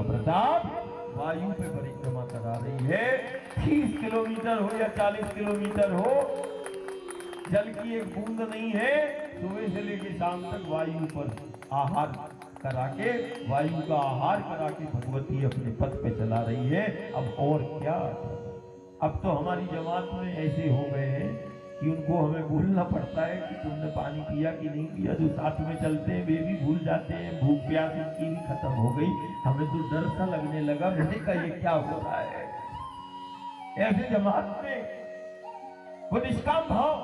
प्रताप वायु पे परिक्रमा करा रही है। 30 किलोमीटर हो या 40 किलोमीटर हो, जल की एक बूंद नहीं है। सुबह से लेकर शाम तक वायु पर आहार करा के, वायु का आहार करा के भगवती अपने पथ पे चला रही है। अब और क्या, अब तो हमारी जमात में ऐसे हो गए हैं कि उनको हमें बोलना पड़ता है कि तुमने पानी पिया कि नहीं पिया। जो साथ में चलते हैं वे भी भूल जाते हैं, भूख प्यास इनकी भी खत्म हो गई। हमें तो डर सा लगने लगा, मैंने कहा ये क्या हो रहा है। ऐसे जमात में वो निष्काम भाव,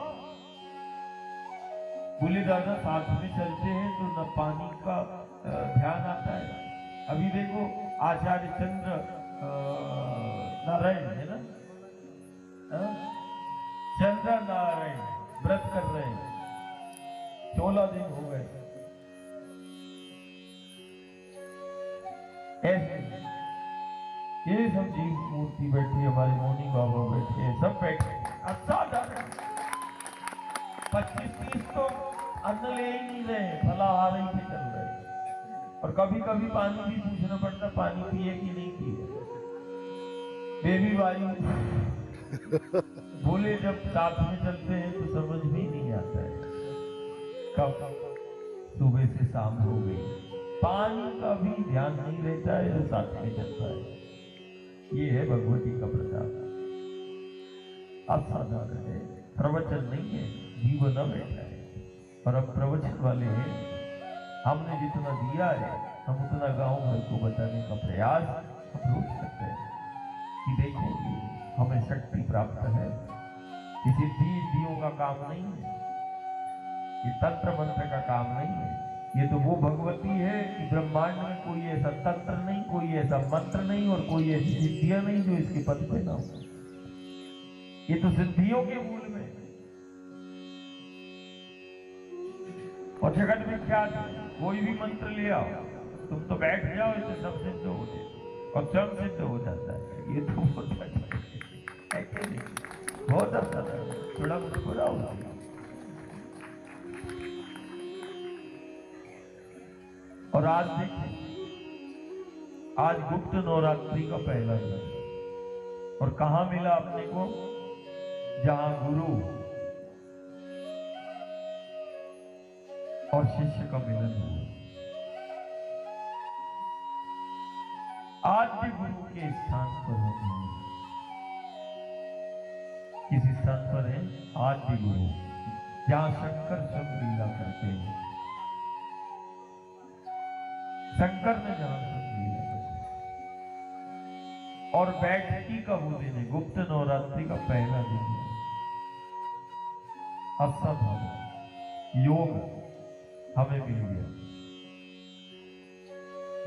बोले दादा साथ में चलते हैं तो न पानी का ध्यान आता है। अभी देखो आचार्य चंद्र नारायण है ना, चंद्र नारायण व्रत कर रहे हैं, 16 दिन हो गए। ऐसे ये सब जीव मूर्ति बैठी, हमारे मोनी बाबा बैठे, सब बैठे, अच्छा 25-30 तो अन्न ले ही नहीं रहे, फलाहार ही पे चल रहे। और कभी कभी पानी भी पूछना पड़ता, पानी पिए कि नहीं पिए। बेबी वायु बोले जब साथ में चलते हैं तो समझ भी नहीं आता है कब सुबह से शाम हो गई, पानी का भी ध्यान नहीं रहता है जो साथ में चलता है। ये है भगवती का प्रताप। असाधारण है, प्रवचन नहीं है, जीवन न बैठा है, और अब प्रवचन वाले हैं। हमने जितना दिया है हम उतना गांव भर को बताने का प्रयास हम रोज करते हैं कि देखो हमें शक्ति प्राप्त है। ये सिद्धियों का काम नहीं है, ये तंत्र मंत्र का काम नहीं है। ये तो वो भगवती है कि ब्रह्मांड में कोई ऐसा तंत्र नहीं, कोई ऐसा मंत्र नहीं और कोई ऐसी सिद्धियां नहीं जो इसके पद पे ना हो। ये तो सिद्धियों के मूल में। और जगत में क्या था, कोई भी मंत्र ले आओ, तुम तो बैठ जाओ, इससे सब सिद्ध हो जाए और सब सिद्ध हो जाता है। ये तो बहुत अच्छा है कि नहीं? बहुत अच्छा था, थोड़ा मुस्कुराओ। और आज देखिए, आज गुप्त नवरात्रि का पहला दिन, और कहां मिला अपने को, जहां गुरु और शिष्य का मिलन हुआ। आद्य गुरु के स्थान पर होते हैं। किस स्थान पर है? आद्य गुरु, जहां शंकर सब लीला करते हैं। शंकर ने जहां सब लीला करते, और बैठकी का वो दिन है, गुप्त नवरात्रि का पहला दिन है। असाधारण योग हमें मिल गया।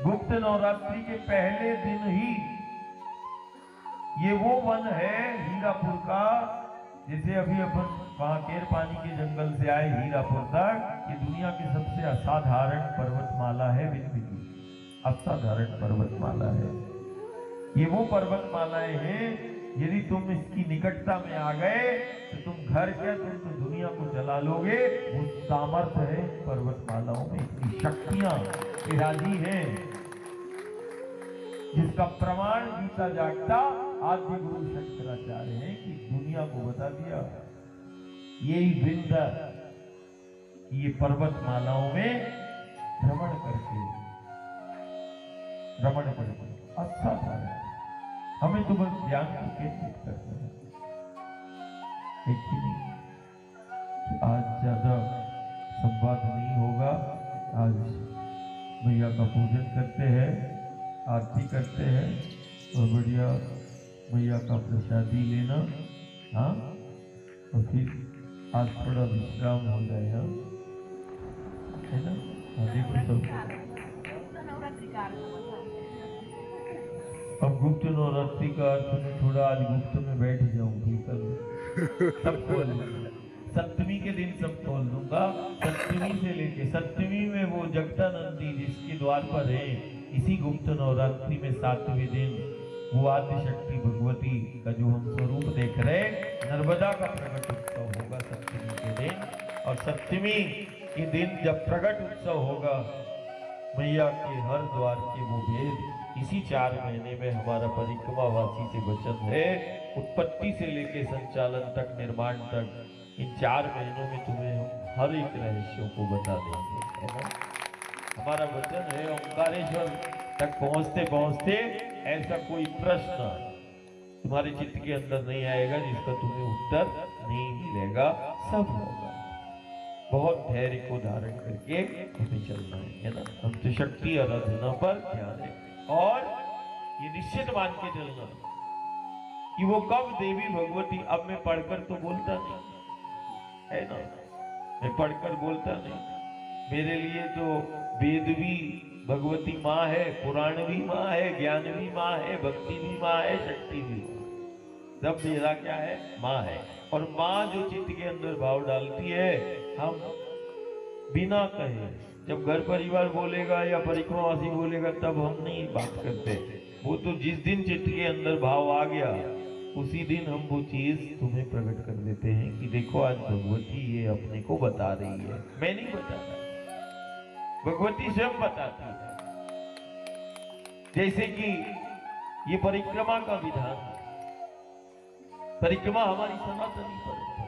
गुप्त नवरात्रि के पहले दिन ही ये वो वन है हीरापुर का, जैसे अभी अपन वहां केर पानी के जंगल से आए हीरापुर तक, ये दुनिया की सबसे असाधारण पर्वतमाला है। विंध्य असाधारण पर्वतमाला है। ये वो पर्वतमालाएं हैं, यदि तुम इसकी निकटता में आ गए तो तुम घर क्या, तुम तो दुनिया को जला लोगे। वो सामर्थ्य है पर्वतमालाओं में, इतनी शक्तियां विराजी हैं, जिसका प्रमाण गीता जागता आद्य गुरु शंकराचार्य हैं कि दुनिया को बता दिया। यही विंध्य ये पर्वतमालाओं में भ्रमण करके अच्छा था। हमें तो बस ध्यान को केंद्रित करना है, एक ही नहीं। तो आज ज्यादा संवाद नहीं होगा। आज मैया का पूजन करते हैं, आरती करते हैं, और बढ़िया मैया का प्रसादी लेना। हाँ, और फिर आज थोड़ा विश्राम हो जाएगा, है ना? देखो सब अब गुप्त नवरात्रि का अर्थ में थोड़ा आज गुप्त में बैठ जाऊंगी, कल सब खोल, सप्तमी के दिन सब खोल दूंगा। सप्तमी से लेके सप्तमी में वो जगदानंदी जिसके द्वार पर है, इसी गुप्त नवरात्रि में 7वें दिन वो आदि शक्ति भगवती का जो हम स्वरूप देख रहे, नर्मदा का प्रकट उत्सव होगा सप्तमी के दिन। और सप्तमी के दिन जब प्रकट उत्सव होगा, मैया के हर द्वार के वो भेद इसी 4 महीने में हमारा परिक्रमावासी से वचन है, उत्पत्ति से लेके संचालन तक, निर्माण तक, इन 4 महीनों में तुम्हें हम हर एक रहस्यों को बता देंगे, है ना। हमारा वचन है, ओंकारेश्वर तक पहुंचते पहुंचते ऐसा कोई प्रश्न तुम्हारे चित्त के अंदर नहीं आएगा जिसका तुम्हें उत्तर नहीं मिलेगा, सब होगा। बहुत धैर्य को धारण करके हमें चलना है ना। हम तो शक्ति आराधना पर ध्यान है और ये निश्चित मान के चलना कि वो कब देवी भगवती, अब मैं पढ़कर तो बोलता नहीं है ना, मैं पढ़कर बोलता नहीं, मेरे लिए तो वेद भी भगवती माँ है, पुराण भी माँ है, ज्ञान भी माँ है, भक्ति भी माँ है, शक्ति भी माँ, सब मेरा क्या है, माँ है। और माँ जो चित्त के अंदर भाव डालती है, हम बिना कहे, जब घर परिवार बोलेगा या परिक्रमावासी बोलेगा तब हम नहीं बात करते, वो तो जिस दिन चित्त के अंदर भाव आ गया उसी दिन हम वो चीज तुम्हें प्रकट कर देते हैं कि देखो आज भगवती ये अपने को बता रही है, मैं नहीं बताता, भगवती स्वयं बताती है। जैसे कि ये परिक्रमा का विधान, परिक्रमा हमारी सनातनी परंपरा,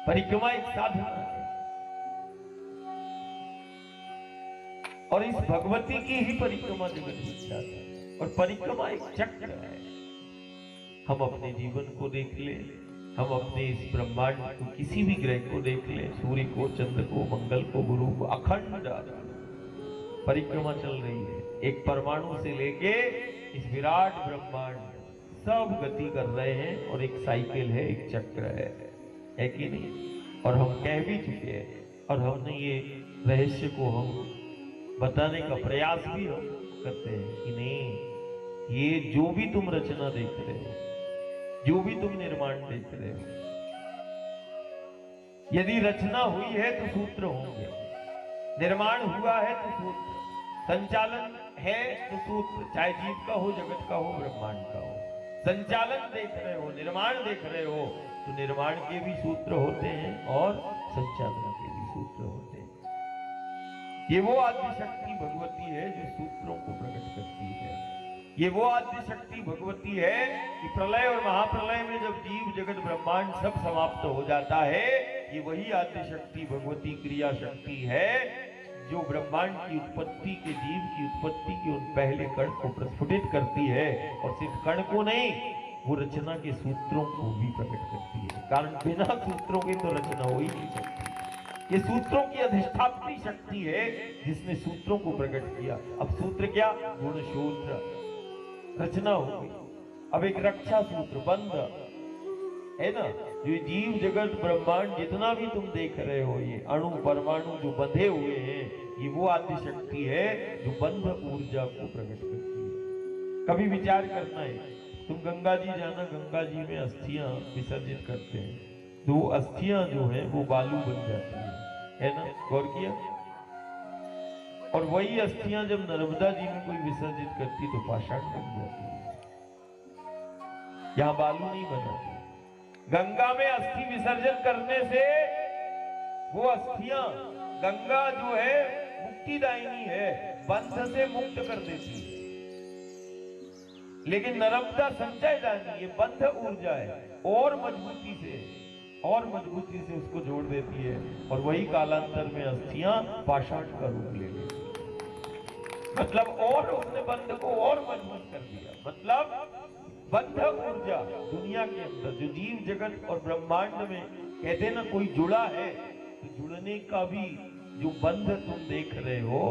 परिक्रमा एक साधना है और इस भगवती की ही परिक्रमा जगत विख्यात है। और परिक्रमा एक चक्र है। हम अपने जीवन को देख ले, हम अपने इस ब्रह्मांड को, किसी भी ग्रह को देख ले, सूर्य को, चंद्र को, मंगल को, गुरु को, अखंड परिक्रमा चल रही है। एक परमाणु से लेके इस विराट ब्रह्मांड सब गति कर रहे हैं और एक साइकिल है, एक चक्र है कि नहीं। और हम कह भी चुके हैं और हमने ये रहस्य को हम बताने का प्रयास भी हम करते हैं कि नहीं, ये जो भी तुम रचना देख रहे हो, जो भी तुम निर्माण देख रहे हो, यदि रचना हुई है तो सूत्र होंगे, निर्माण हुआ है तो सूत्र, संचालन है तो सूत्र, चाहे जीव का हो, जगत का हो, ब्रह्मांड का हो। संचालन देख रहे हो, निर्माण देख रहे हो तो निर्माण के भी सूत्र होते हैं और संचालन के भी सूत्र होते हैं। ये वो आदि शक्ति भगवती है जो सूत्रों को प्रकट करती है। ये वो आदि शक्ति भगवती है कि प्रलय और महाप्रलय में जब जीव जगत ब्रह्मांड सब समाप्त हो जाता है, ये वही आदि शक्ति भगवती क्रिया शक्ति है जो ब्रह्मांड की उत्पत्ति के, जीव की उत्पत्ति के उन पहले कण को प्रस्फुटित करती है। और सिर्फ कण को नहीं, वो रचना के सूत्रों को भी प्रकट करती है, कारण बिना सूत्रों के तो रचना हो ही नहीं सकती। ये सूत्रों की अधिष्ठात्री शक्ति है जिसने सूत्रों को प्रकट किया। अब सूत्र क्या, गुण सूत्र, रचना हो गई। अब एक रक्षा सूत्र, बंध है ना, जो जीव जगत ब्रह्मांड जितना भी तुम देख रहे हो, ये अणु परमाणु जो बंधे हुए हैं, ये वो आदि शक्ति है जो बंध ऊर्जा को प्रकट करती है। कभी विचार करना है, तुम गंगा जी जाना, गंगा जी में अस्थियां विसर्जित करते हैं, दो अस्थियां जो है वो बालू बन जाती है ना, गौर किया। और वही अस्थियां जब नर्मदा जी में कोई विसर्जित करती तो पाषाण बन जाती है, यहां बालू नहीं बनाती। गंगा में अस्थि विसर्जन करने से वो अस्थियां, गंगा जो है मुक्तिदायिनी है, बंध से मुक्त कर देती है। लेकिन नर्मदा संचयदायिनी, ये बंध ऊर्जा है, और मजबूती से उसको जोड़ देती है। और वही कालांतर में अस्थियां पाषाण का रूप ले लेती है। मतलब और उसने बंध को और मजबूत कर दिया। मतलब बंध ऊर्जा दुनिया के अंदर जो जीव जगत और ब्रह्मांड में कहते ना कोई जुड़ा है, तो जुड़ने का भी जो बंध तुम देख रहे हो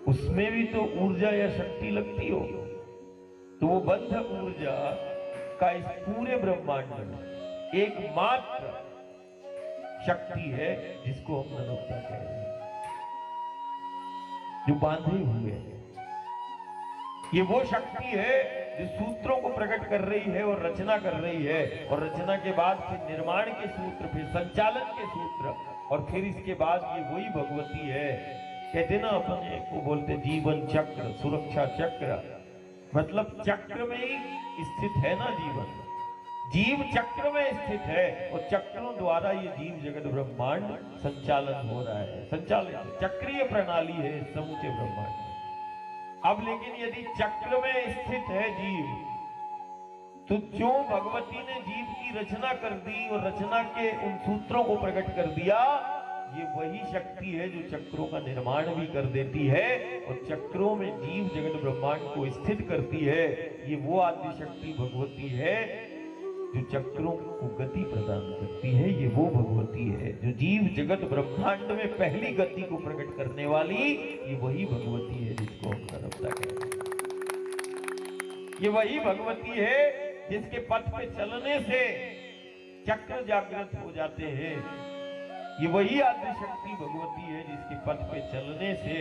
उसमें भी तो ऊर्जा या शक्ति लगती हो। तो वो बंध ऊर्जा का इस पूरे ब्रह्मांड में एकमात्र शक्ति है जिसको हम नर्मदा कह रहे हैं, जो बांधे हुए हैं। ये वो शक्ति है जो सूत्रों को प्रकट कर रही है और रचना कर रही है, और रचना के बाद फिर निर्माण के सूत्र, फिर संचालन के सूत्र, और फिर इसके बाद ये वही भगवती है। कहते ना अपने को बोलते जीवन चक्र, सुरक्षा चक्र, मतलब चक्र में ही स्थित है ना जीवन, जीव चक्र में स्थित है और चक्रों द्वारा ये जीव जगत ब्रह्मांड संचालन हो रहा है। संचालित चक्रीय प्रणाली है समूचे ब्रह्मांड। अब लेकिन यदि चक्र में स्थित है जीव, तो जो भगवती ने जीव की रचना कर दी और रचना के उन सूत्रों को प्रकट कर दिया, ये वही शक्ति है जो चक्रों का निर्माण भी कर देती है और चक्रों में जीव जगत ब्रह्मांड को स्थित करती है। ये वो आदि शक्ति भगवती है जो चक्रों को गति प्रदान करती है। ये वो भगवती है जो जीव जगत ब्रह्मांड में पहली गति को प्रकट करने वाली, ये वही भगवती है जिसको हम सर्वदा कहते हैं। ये वही भगवती है जिसके पथ पे चलने से चक्र जागृत हो जाते हैं। ये वही आदि शक्ति भगवती है जिसके पथ पे चलने से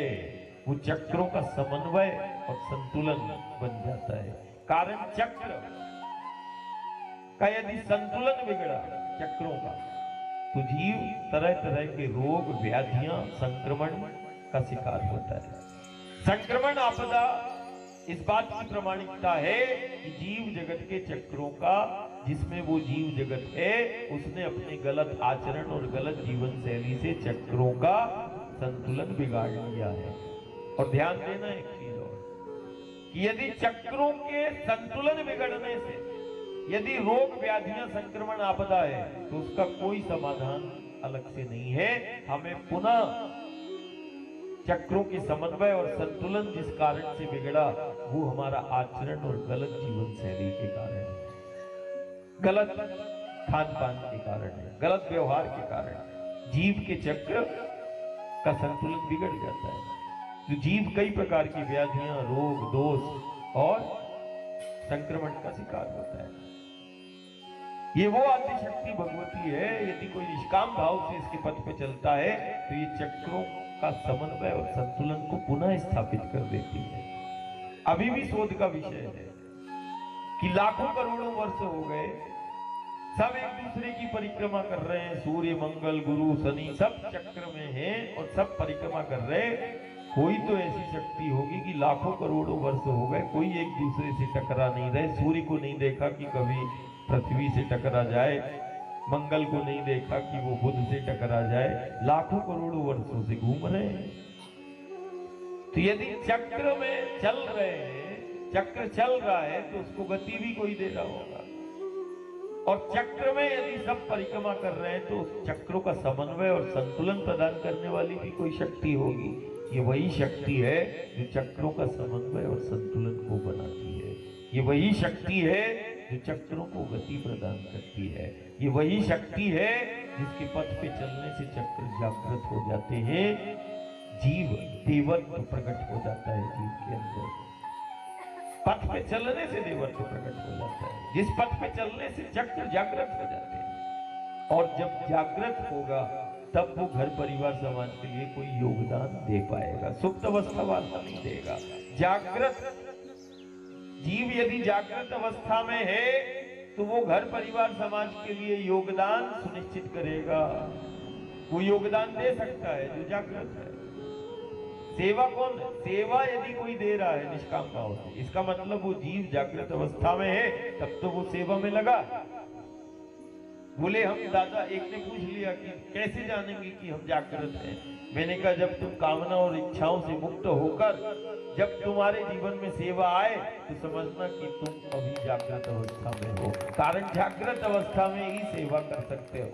वो चक्रों का समन्वय और संतुलन बन जाता है। कारण चक्र का यदि संतुलन बिगड़ा चक्रों का, तो जीव तरह तरह के रोग व्याधियां संक्रमण का शिकार होता है। संक्रमण आपदा इस बात की प्रमाणिकता है कि जीव जगत के चक्रों का, जिसमें वो जीव जगत है, उसने अपने गलत आचरण और गलत जीवन शैली से चक्रों का संतुलन बिगाड़ लिया है। और ध्यान देना एक चीज और, कि यदि चक्रों के संतुलन बिगड़ने से यदि रोग व्याधियां संक्रमण आपदा है, तो उसका कोई समाधान अलग से नहीं है। हमें पुनः चक्रों के समन्वय और संतुलन जिस कारण से बिगड़ा, वो हमारा आचरण और गलत जीवन शैली के कारण है, गलत खान पान के कारण है, गलत व्यवहार के कारण जीव के चक्र का संतुलन बिगड़ जाता है। तो जीव कई प्रकार की व्याधियां, रोग, दोष और संक्रमण का शिकार होता है। ये वो आदि शक्ति भगवती है, यदि कोई निष्काम भाव से इसके पथ पे चलता है तो ये चक्रों का समन्वय और संतुलन को पुनः स्थापित कर देती है। अभी भी शोध का विषय है कि लाखों करोड़ों वर्ष हो गए, सब एक दूसरे की परिक्रमा कर रहे हैं, सूर्य, मंगल, गुरु, शनि सब चक्र में हैं और सब परिक्रमा कर रहे हैं। कोई तो ऐसी शक्ति होगी कि लाखों करोड़ों वर्ष हो गए, कोई एक दूसरे से टकरा नहीं रहे। सूर्य को नहीं देखा कि कभी पृथ्वी से टकरा जाए, मंगल को नहीं देखा कि वो बुध से टकरा जाए, लाखों करोड़ों वर्षों से घूम रहे हैं। तो यदि चक्र में चल रहे हैं, चक्र चल रहा है, तो उसको गति भी कोई दे रहा होगा। और चक्र में यदि सब परिक्रमा कर रहे हैं, तो उस चक्रों का समन्वय और संतुलन प्रदान करने वाली भी कोई शक्ति होगी। ये वही शक्ति है जो चक्रों का समन्वय और संतुलन को बनाती है। ये वही शक्ति है जो चक्रों को गति प्रदान करती है। ये वही शक्ति है जिसके पथ पे चलने से चक्र जागृत हो जाते हैं, जीव देवत्व प्रकट हो जाता है जीव के अंदर। पथ पे चलने से देवत्व प्रकट हो जाता है, जिस पथ पे चलने से चक्र जागृत हो जाते हैं। और जब जागृत होगा तब वो घर परिवार समाज के लिए कोई योगदान दे पाएगा। सुप्त अवस्था वाला नहीं देगा। जागृत जीव यदि जागृत अवस्था में है तो वो घर परिवार समाज के लिए योगदान सुनिश्चित करेगा। वो योगदान दे सकता है जो जागृत है। सेवा कौन है? सेवा यदि कोई दे रहा है निष्काम भाव से, इसका मतलब वो जीव जागृत अवस्था में है, तब तो वो सेवा में लगा। बोले हम दादा, एक ने पूछ लिया कि कैसे जानेंगे कि हम जागृत हैं? मैंने कहा जब तुम कामना और इच्छाओं से मुक्त होकर जब तुम्हारे जीवन में सेवा आए तो समझना कि तुम अभी जागृत अवस्था में हो। कारण जागृत अवस्था में ही सेवा कर सकते हो,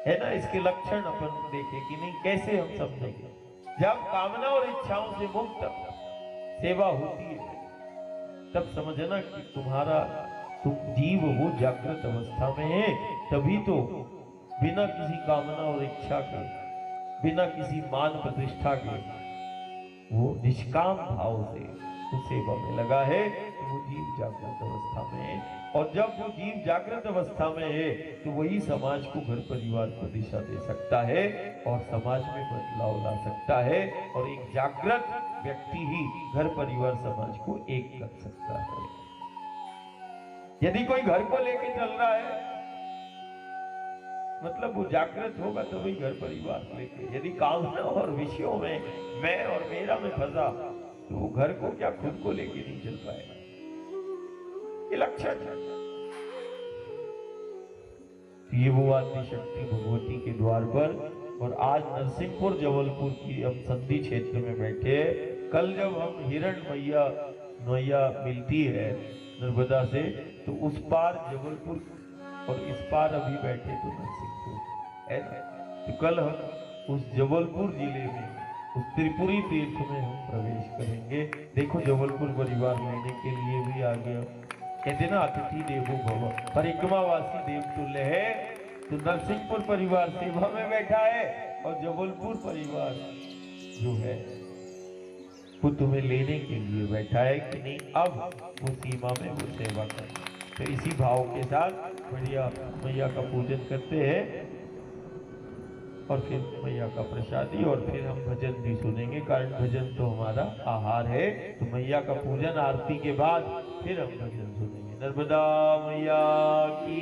है ना। इसके लक्षण अपन देखे कि नहीं, कैसे हम समझेंगे? जब कामना और इच्छाओं से मुक्त सेवा होती है तब समझना कि तुम जीव वो जागृत अवस्था में है। तभी तो बिना किसी कामना और इच्छा के, बिना किसी मान प्रतिष्ठा के वो निष्काम भाव से उस सेवा में लगा है, तो वो जीव जागृत अवस्था में है। और जब वो जीव जागृत अवस्था में है तो वही समाज को, घर परिवार को दिशा दे सकता है और समाज में बदलाव ला सकता है। और एक जागृत व्यक्ति ही घर परिवार समाज को एक कर सकता है। यदि कोई घर को लेके चल रहा है मतलब वो जागृत होगा तो वही घर परिवार लेके। यदि कामना और विषयों में, मैं और मेरा में फंसा, तो वो घर को क्या खुद को लेके नहीं चल पाएगा। ये लक्षण है। ये वो आदि शक्ति भगवती के द्वार पर और आज नरसिंहपुर जबलपुर की हम संधि क्षेत्र में बैठे। कल जब हम हिरण मैया मिलती है नर्मदा से, तो उस पार जबलपुर और इस पार अभी बैठे तो नरसिंहपुर है ना। तो कल हम उस जबलपुर जिले में उस त्रिपुरी तीर्थ में हम प्रवेश करेंगे। देखो जबलपुर परिवार लेने के लिए भी आ गया। कहते ना अतिथि देवो भव, परिक्रमावासी देवतुल्य है। तो नरसिंहपुर परिवार सेवा में बैठा है और जबलपुर परिवार जो है वो तुम्हें लेने के लिए बैठा है कि नहीं। अब वो सीमा में वो सेवा कर, तो इसी भाव के साथ बढ़िया मैया का पूजन करते हैं और फिर मैया का प्रसादी, और फिर हम भजन भी सुनेंगे, कारण भजन तो हमारा आहार है। तो मैया का पूजन आरती के बाद फिर हम भजन सुनेंगे। नर्मदा मैया की